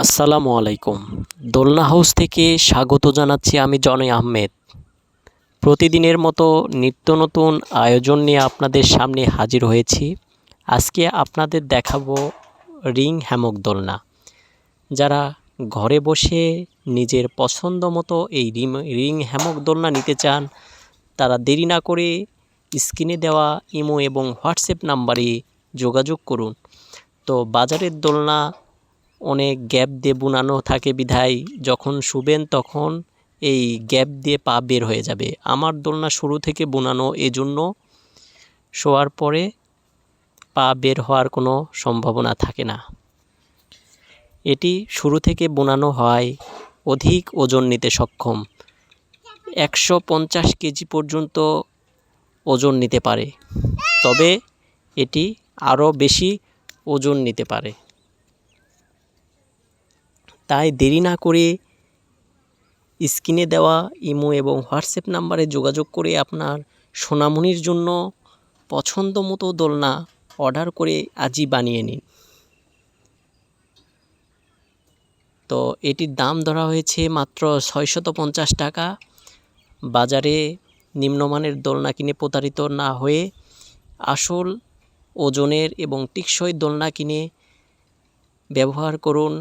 আসসালামু আলাইকুম। দোলনা হাউস থেকে স্বাগত জানাচ্ছি আমি জনি আহমেদ। প্রতিদিনের মতো নিত্য নতুন আয়োজন নিয়ে আপনাদের সামনে হাজির হয়েছি। আজকে আপনাদের দেখাবো রিং হ্যামক দোলনা। যারা ঘরে বসে নিজের পছন্দ মতো এই রিং হ্যামক দোলনা নিতে চান, তারা দেরি না করে স্ক্রিনে দেওয়া ইমো এবং হোয়াটসঅ্যাপ নাম্বারে যোগাযোগ করুন। তো বাজারের দোলনা অনেক গ্যাপ দিয়ে বুনানো থাকে বিধায় যখন শুবেন তখন এই গ্যাপ দিয়ে পা বের হয়ে যাবে। আমার দোলনা শুরু থেকে বুনানো, এজন্য শোয়ার পরে পা বের হওয়ার কোনো সম্ভাবনা থাকে না। এটি শুরু থেকে বুনানো হয় অধিক ওজন নিতে সক্ষম, 150 কেজি পর্যন্ত ওজন নিতে পারে, তবে এটি আরও বেশি ওজন নিতে পারে। তাই দেরি না করে স্ক্রিনে দেওয়া ইমো এবং হোয়াটসঅ্যাপ নাম্বারে যোগাযোগ করে আপনার সোনামণির জন্য পছন্দ মতো দোলনা অর্ডার করে আজই বানিয়ে নিন। তো এটির দাম ধরা হয়েছে মাত্র 650 টাকা। বাজারে নিম্নমানের দোলনা কিনে প্রতারিত না হয়ে আসল ওজনের এবং টেকসই দোলনা কিনে ব্যবহার করুন।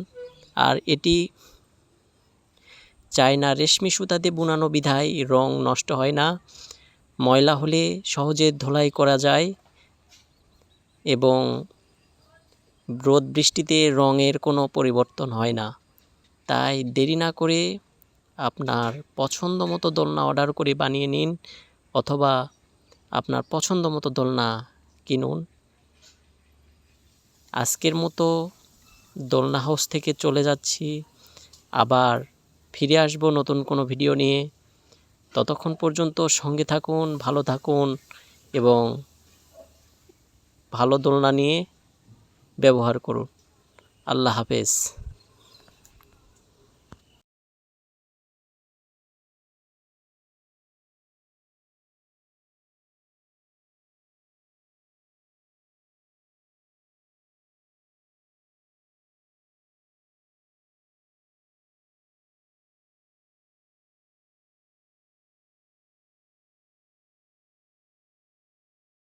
আর এটি চায়না রেশমি সুতাতে বুনানো বিধায় রং নষ্ট হয় না, ময়লা হলে সহজে ধোলাই করা যায় এবং রোদ বৃষ্টিতে রঙের কোনো পরিবর্তন হয় না। তাই দেরি না করে আপনার পছন্দ মতো দোলনা অর্ডার করে বানিয়ে নিন, অথবা আপনার পছন্দ মতো দোলনা কিনুন। আজকের মতো দোলনা হাউস থেকে চলে যাচ্ছি, আবার ফিরে আসবো নতুন কোনো ভিডিও নিয়ে। ততক্ষণ পর্যন্ত সঙ্গে থাকুন, ভালো থাকুন এবং ভালো দোলনা নিয়ে ব্যবহার করুন। আল্লাহ হাফেজ।